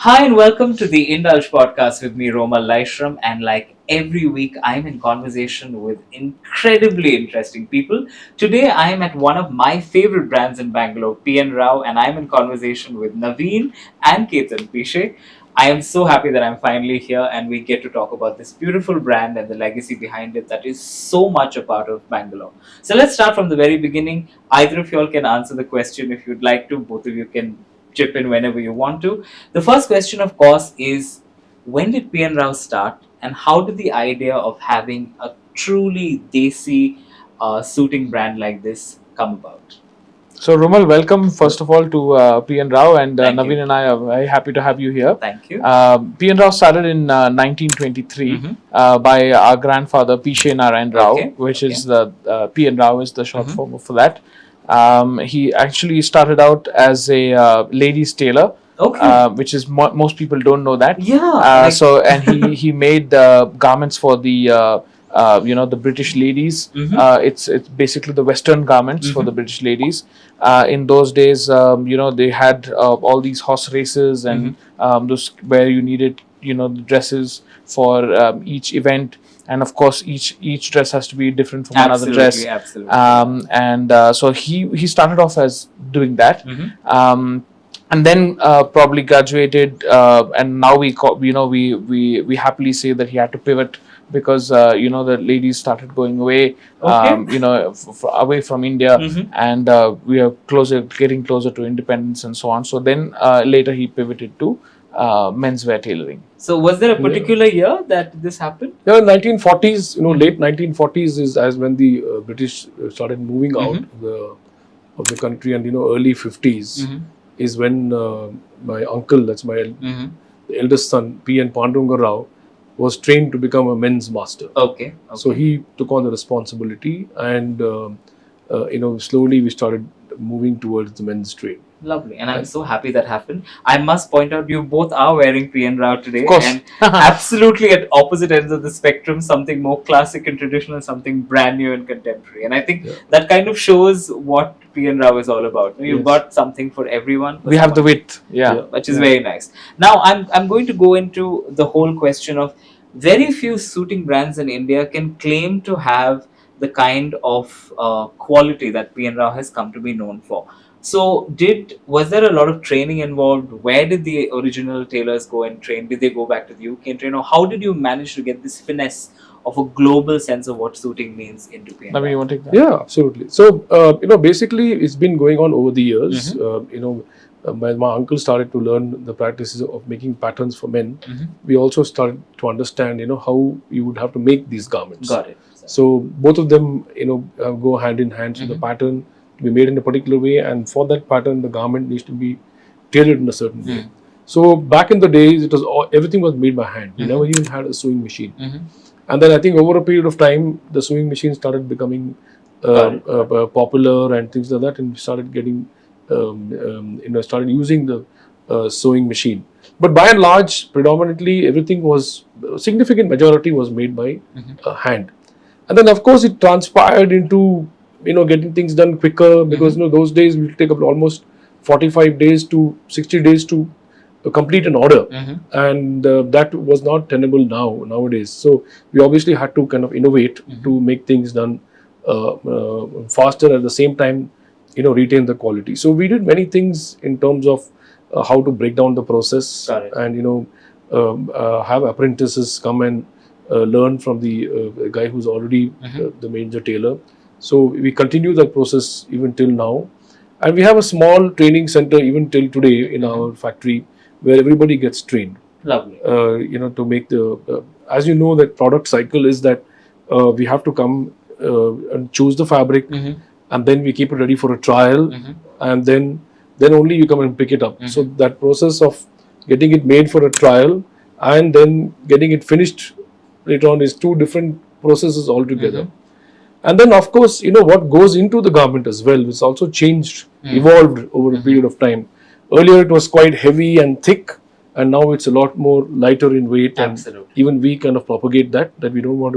Hi and welcome to the Indulge podcast with me, Roma Laishram. And like every week, I'm in conversation with incredibly interesting people. Today, I am at one of my favorite brands in Bangalore, N RAO, and I'm in conversation with Naveen and Ketan Pishe. I am so happy that I'm finally here and we get to talk about this beautiful brand and the legacy behind it that is so much a part of Bangalore. So let's start from the very beginning. Either of you all can answer the question if you'd like to. Both of you can chip in whenever you want to. The first question, of course, is when did P.N. Rao start, and how did the idea of having a truly desi suiting brand like this come about? So, Rumal, welcome first of all to P.N. Rao, and Thank Naveen you. and I are very happy to have you here. Thank you. P.N. Rao started in 1923 Mhm. by our grandfather Pishe Naveen Rao, Okay. which Okay. is the P.N. Rao is the short Mhm. form for that. He actually started out as a ladies' tailor. Okay. Which is most people don't know that. Yeah. Like. And he made garments for the the British ladies. Mhm. It's basically the Western garments for the Mhm. British ladies. In those days, they had all these horse races and Mhm. those where you needed the dresses for each event, and of course each dress has to be different from another dress. Absolutely. Absolutely. And so he started off as doing that. Mhm. And then probably graduated, and now we happily say that he had to pivot because the ladies started going away, Okay. away from India, Mhm. and we are getting closer to independence and so on. So then later he pivoted to menswear tailoring. So, was there a Yeah. particular year that this happened? Yeah, 1940s, Mhm. late 1940s is as when the British started moving out Mhm. of the country, and early 50s Mhm. is when my uncle, that's my Mhm. eldest son, P.N. Panduranga Rao, was trained to become a men's master. Okay. So Okay. he took on the responsibility, and slowly we started moving towards the men's trade. Lovely, and I'm And so happy that happened. I must point out you both are wearing PN Rao Of today, course. and absolutely at opposite ends of the spectrum, something more classic and traditional, something brand new and contemporary. And I think yeah, that kind of shows what PN Rao is all about. You've yes, got something for everyone, for We have the someone, width. Yeah. yeah, which is yeah. very nice. Now, I'm going to go into the whole question of very few suiting brands in India can claim to have the kind of quality that PN Rao has come to be known for. So, was there a lot of training involved? Where did the original tailors go and train? Did they go back to the UK and train, or how did you manage to get this finesse of a global sense of what suiting means into PN Naveen, Rao? you want to take that? Yeah, absolutely. So, basically, it's been going on over the years. Mm-hmm. When my uncle started to learn the practices of making patterns for men, Mm-hmm. we also started to understand, how you would have to make these garments. Got it. So, both of them, go hand in hand. So, the Mm-hmm. pattern to be made in a particular way, and for that pattern, the garment needs to be tailored in a certain way. Mm-hmm. So, back in the days, it was everything was made by hand. We never Mm-hmm. even had a sewing machine. Mm-hmm. And then I think over a period of time, the sewing machine started becoming Got it. popular and things like that, and we started getting, started using the sewing machine. But by and large, predominantly everything was, a significant majority was made by Mm-hmm. hand. And then of course it transpired into getting things done quicker, because those days we take up almost 45 days to 60 days to complete an order, Mm-hmm. and that was not tenable nowadays. So we obviously had to kind of innovate to make things done faster, at the same time retain the quality. So we did many things in terms of how to break down the process, Got it. and have apprentices come and learn from the guy who's already the major tailor. So we continue that process even till now, and we have a small training center even till today in our factory, where everybody gets trained. Lovely. To make the, as you know, that product cycle is that we have to come and choose the fabric, Mm-hmm. and then we keep it ready for a trial, Mm-hmm. and then only you come and pick it up. So that process of getting it made for a trial and then getting it finished later on is two different processes altogether. And then of course what goes into the garment as well, it's also changed, evolved over a period of time. Earlier it was quite heavy and thick, and now it's a lot more lighter in weight, and Absolutely. even we kind of propagate that we don't want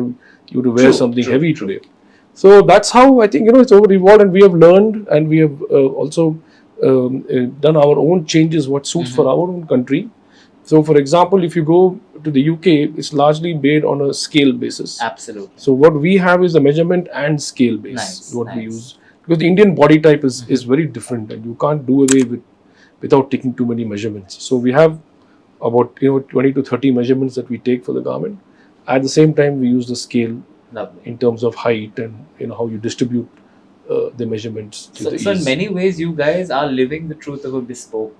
you to wear True, something true, heavy true. today. So that's how I think it's over evolved, and we have learned, and we have also done our own changes, what suits for our own country. So, for example, if you go to the UK, it's largely made on a scale basis. Absolutely. So, what we have is a measurement and scale base. Nice, What we nice. use, because the Indian body type is very different, and you can't do away with without taking too many measurements. So, we have about 20 to 30 measurements that we take for the garment. At the same time, we use the scale Lovely. in terms of height and how you distribute the measurements to the So in ease. many ways, you guys are living the truth of a bespoke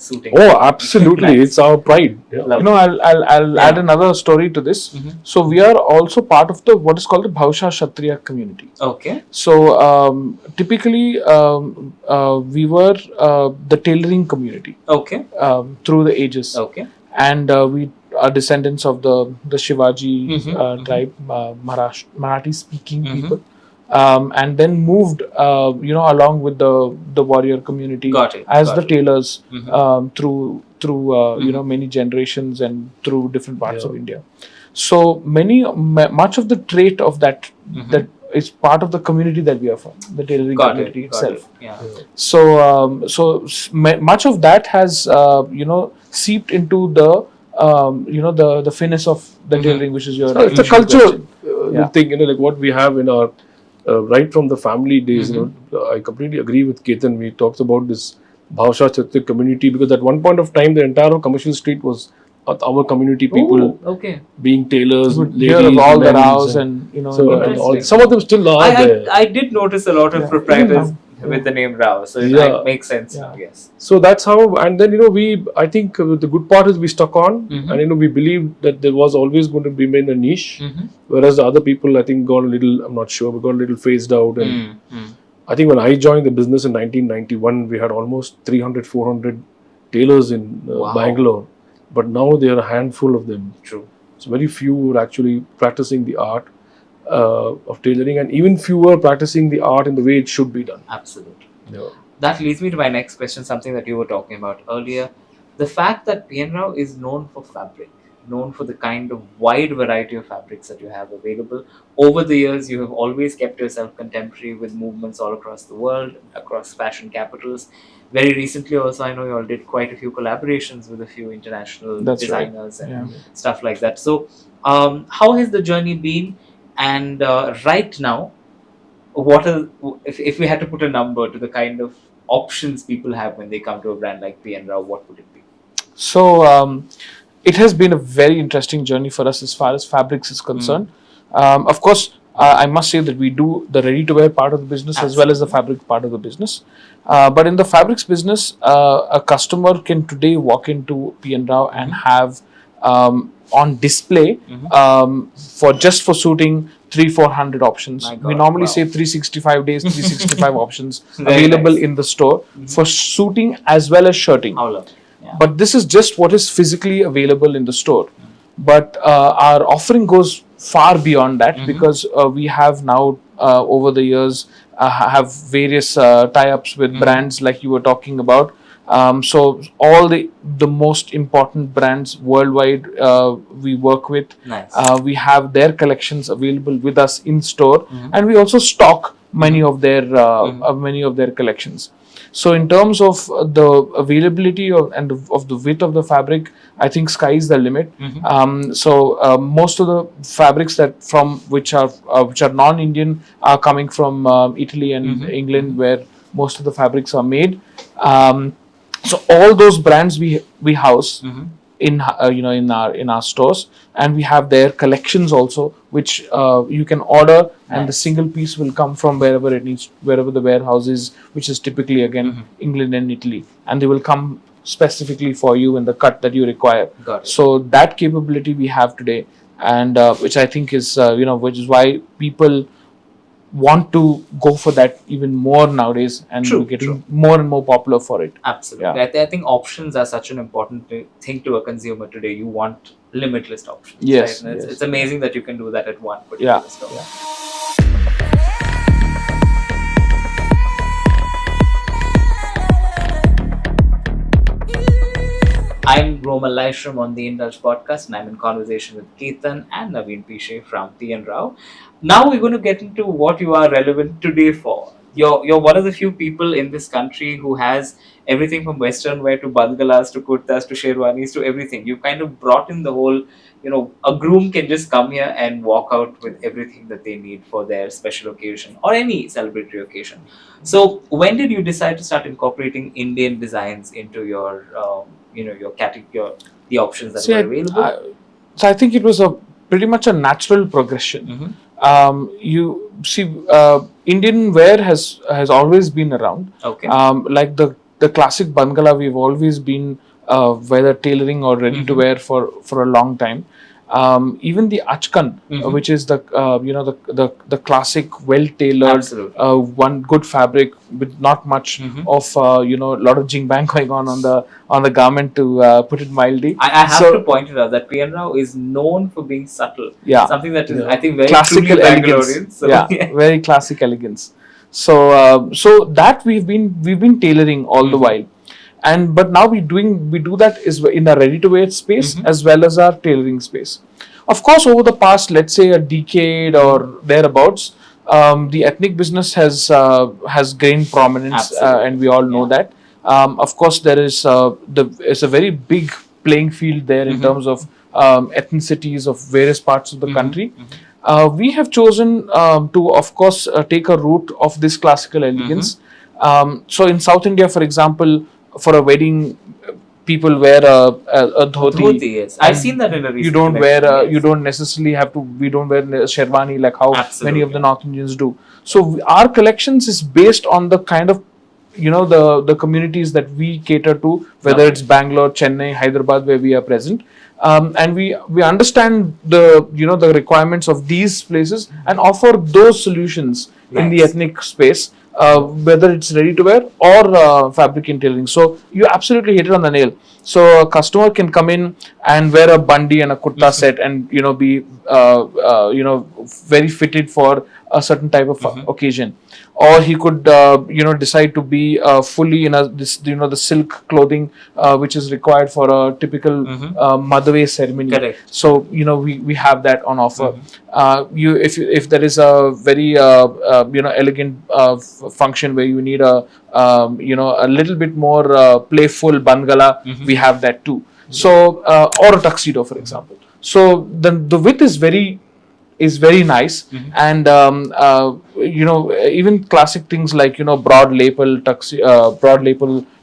suiting. Oh, absolutely! Nice. It's our pride. Yeah. Lovely. I'll Yeah. add another story to this. So we are also part of the what is called the Bhausha Kshatriya community. Okay. So typically we were the tailoring community Okay. through the ages, Okay. and we are descendants of the Shivaji tribe, Marathi speaking people. And then moved, along with the warrior community Got it, as got the it. tailors through many generations and through different parts of India. So much of the trait of that is part of the community that we are from, the tailoring Got community it. Got itself. it. Yeah. So much of that has seeped into the finesse of the tailoring, which is your So it's a initial culture question. Yeah. thing, like what we have in our right from the family days. I completely agree with Ketan. We talked about this Bhausha Kshatriya community because at one point of time, the entire commercial street was our community people Ooh, okay. being tailors, You would ladies, hear of all the men's, RAOs and so and Interesting. all, some of them still are there. I did notice a lot of proprietors with the name Rao, so Yeah. it makes sense now. Yes. So that's how, and then I think the good part is we stuck on, and we believed that there was always going to be a niche, whereas the other people I think got a little, I'm not sure, but got a little phased out. And I think when I joined the business in 1991, we had almost 300, 400 tailors in Wow. Bangalore, but now there are a handful of them. True. So very few were actually practicing the art of tailoring, and even fewer practicing the art in the way it should be done. Absolutely. Yeah. That leads me to my next question, something that you were talking about earlier. The fact that N RAO is known for fabric, known for the kind of wide variety of fabrics that you have available. Over the years, you have always kept yourself contemporary with movements all across the world, across fashion capitals. Very recently, also, I know you all did quite a few collaborations with a few international That's right. designers and Yeah. stuff like that. So, how has the journey been? And right now, what are if we had to put a number to the kind of options people have when they come to a brand like N RAO, what would it be? So it has been a very interesting journey for us as far as fabrics is concerned. Of course, I must say that we do the ready-to-wear part of the business as well as the fabric part of the business. But in the fabrics business, a customer can today walk into N RAO and have on display for shooting 300-400 options. My God, We normally wow. say 365 days, 365 options Very available nice. in the store for shooting as well as shirting. How lovely. Yeah. But this is just what is physically available in the store. But our offering goes far beyond that because we have now over the years have various tie-ups with brands like you were talking about. So all the most important brands worldwide we work with. Nice. We have their collections available with us in store, and we also stock many of their collections. So in terms of the availability of the width of the fabric, I think sky is the limit. So most of the fabrics which are non-Indian are coming from Italy and England, where most of the fabrics are made. So all those brands we house in our stores, and we have their collections also, which you can order, and the single piece will come from wherever the warehouse is, which is typically again England and Italy, and they will come specifically for you in the cut that you require. Got it. So that capability we have today, and which I think is which is why people want to go for that even more nowadays, and True, we're getting more and more popular for it. Absolutely. Yeah. I think options are such an important thing to a consumer today. You want limitless options. Yes, Right? And yes. it's amazing that you can do that at one particular Yeah, store. yeah. I'm Romal Laishram on the Indulge podcast, and I'm in conversation with Ketan and Naveen Pishe from N RAO. Now we're going to get into what you are relevant today for. you're one of the few people in this country who has everything from Western wear to balgalas to kurtas to sherwanis to everything. You kind of brought in the whole, a groom can just come here and walk out with everything that they need for their special occasion or any celebratory occasion. So when did you decide to start incorporating Indian designs into your, your category, the options that See, were available? so I think it was a pretty much a natural progression. You see, Indian wear has always been around. Okay. Like the classic Bangala, we've always been whether tailoring or ready to wear for a long time. Even the achkan, which is the the classic well tailored Absolutely. one good fabric with not much of a lot of jing bang going on the garment, to put it mildly. I have to point it out that N RAO is known for being subtle. Yeah. Something that is, I think, very Classical truly elegance. Bangalorean. So, Yeah, very classic elegance. So that we've been tailoring all the while, and but now we do that is in a ready to wear space as well as our tailoring space. Of course, over the past, let's say, a decade or thereabouts, the ethnic business has gained prominence, Absolutely. and we all know that. Of course, there is it's a very big playing field there in terms of ethnicities of various parts of the country. We have chosen to, of course, take a route of this classical elegance. So in South India, for example, for a wedding, people wear a dhoti. Dhoti, yes. I've and seen that in a You recent don't wear collection, you yes. don't necessarily have to. We don't wear a sherwani like how many of Absolutely. the North Indians do. So our collections is based on the kind of the communities that we cater to, whether Lovely. it's Bangalore, Chennai, Hyderabad, where we are present. And we understand the requirements of these places and offer those solutions in the Nice. ethnic space, whether it's ready to wear or fabric and tailoring. So you absolutely hit it on the nail. So a customer can come in and wear a bandi and a kurta set, and be very fitted for a certain type of occasion, or he could decide to be fully in the silk clothing which is required for a typical Madhave ceremony. Correct. So we have that on offer. If there is a very elegant function where you need a little bit more playful bangala, we have that too. So or a tuxedo, for example. So the width is very nice, and even classic things like broad lapel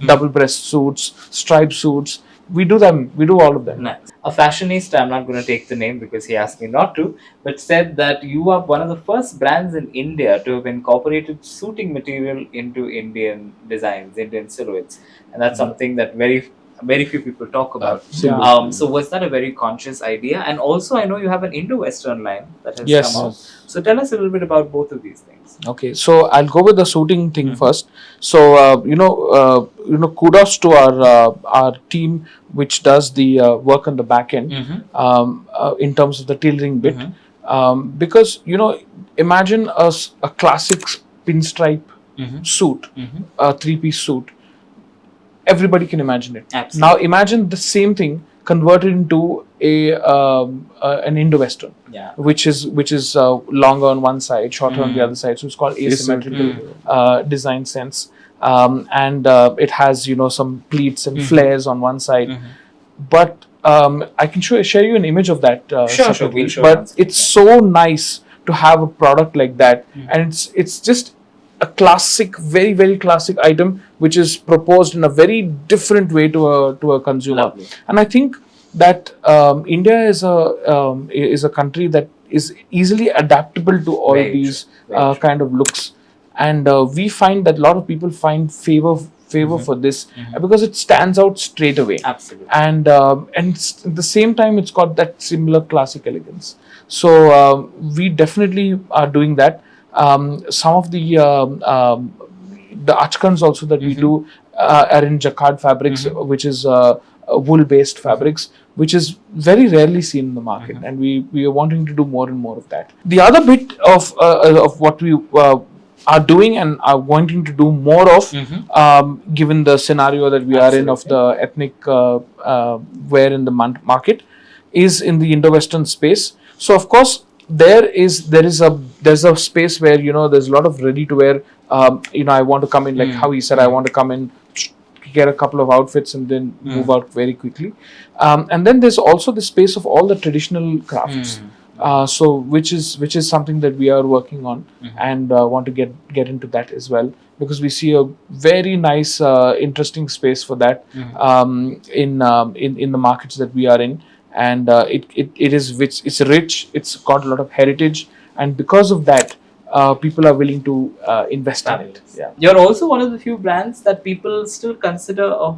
double breast suits, striped suits. We do all of them. Nice. A fashionista, I'm not going to take the name because he asked me not to, but said that you are one of the first brands in India to have incorporated suiting material into Indian designs, Indian silhouettes, and that's something that very few people talk about. Absolutely. So was that a very conscious idea? And also, I know you have an Indo-Western line that has Yes. come out. So tell us a little bit about both of these things. Okay, so I'll go with the suiting thing first. So kudos to our team which does the work on the back end, in terms of the tailoring bit, because imagine a classic pinstripe suit, a three-piece suit. Everybody can imagine it. Absolutely. Now imagine the same thing converted into an Indo-Western, Yeah. which is longer on one side, shorter on the other side. So it's called asymmetrical design sense, and it has some pleats and flares on one side. But I can share you an image of that. Sure, separately. we'll show it But on screen, it's so nice to have a product like that, and it's just a classic, very very classic item which is proposed in a very different way to a consumer. Lovely. And I think that India is a country that is easily adaptable to all Very these true, very true. kind of looks, and we find that a lot of people find favor for this because it stands out straight away. Absolutely. And at the same time, it's got that similar classic elegance. So we definitely are doing that. Some of the achkans also that we do are in jacquard fabrics, which is wool based fabrics, which is very rarely seen in the market, and we are wanting to do more and more of that. The other bit of what we are doing and are wanting to do more of, given the scenario that we are in of the ethnic wear in the market, is in the Indo-Western space. So of course, there's a space where there's a lot of ready to wear. I want to come in, like how he said, I want to come in, get a couple of outfits and then move out very quickly. And then there's also the space of all the traditional crafts. So which is something that we are working on, and want to get into that as well, because we see a very nice interesting space for that in the markets that we are in. And it's rich, it's got a lot of heritage, and because of that people are willing to invest in it. Yeah. You're also one of the few brands that people still consider a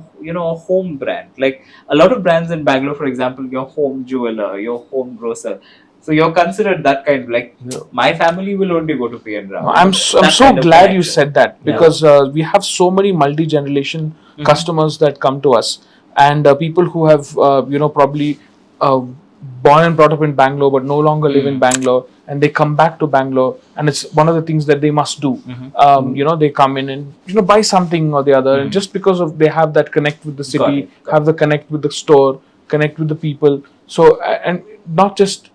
home brand. Like a lot of brands in Bangalore, for example, your home jeweler, your home grocer. So you're considered that kind of, like, my family will only go to P&N RAO. I'm so glad you said that, because we have so many multi-generation customers that come to us, and people who have probably born and brought up in Bangalore but no longer live in Bangalore, and they come back to Bangalore, and it's one of the things that they must do. They come in and buy something or the other, and just because of they have that connect with the city, have the connect with the store, connect with the people. So and not just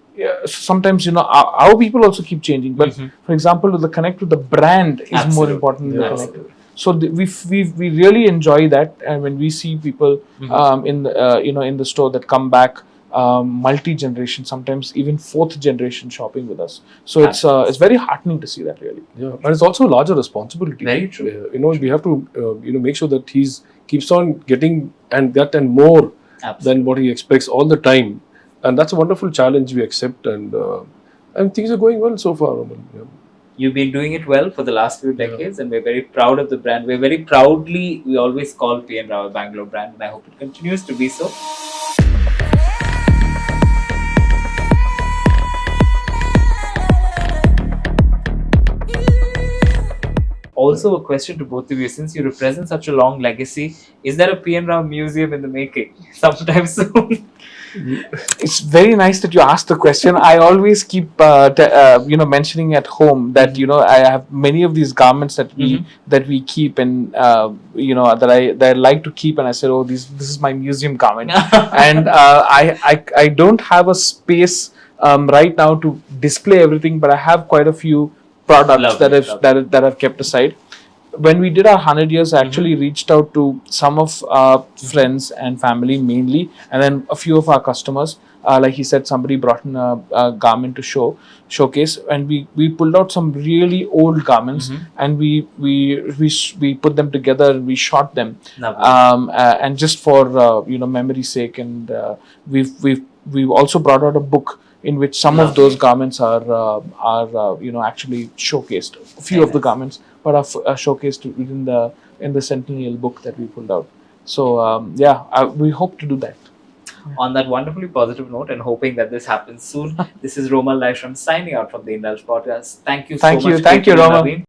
sometimes our people also keep changing, but for example, the connect with the brand is more important than the connect. So we really enjoy that, and when we see people in the in the store that come back, multi-generation, sometimes even fourth generation shopping with us. So it's very heartening to see that, really. Yeah, and it's also a larger responsibility. Very true. We have to make sure that he's keeps on getting and more than what he expects all the time, and that's a wonderful challenge we accept, and things are going well so far. Yeah. You've been doing it well for the last few decades, and we're very proud of the brand. We're very proudly, we always call P&N RAO a Bangalore brand, and I hope it continues to be so. Also, a question to both of you: since you represent such a long legacy, is there a P&N RAO museum in the making sometime soon? It's very nice that you asked the question. I always keep mentioning at home that I have many of these garments that we keep, and that I like to keep, and I said, oh, this is my museum garment. And I don't have a space right now to display everything, but I have quite a few products that I've kept aside. When we did our 100 years, I actually reached out to some of our friends and family mainly, and then a few of our customers. Like he said, somebody brought in a garment to showcase, and we pulled out some really old garments, and we put them together and we shot them, and just for memory's sake, and we've also brought out a book in which some of those garments are actually showcased. A few of the garments, but are showcased in the Centennial book that we pulled out. So we hope to do that. On that wonderfully positive note, and hoping that this happens soon, this is Romal Laishram signing out from the Indulge Podcast. Thank you so much. Thank you, Romal.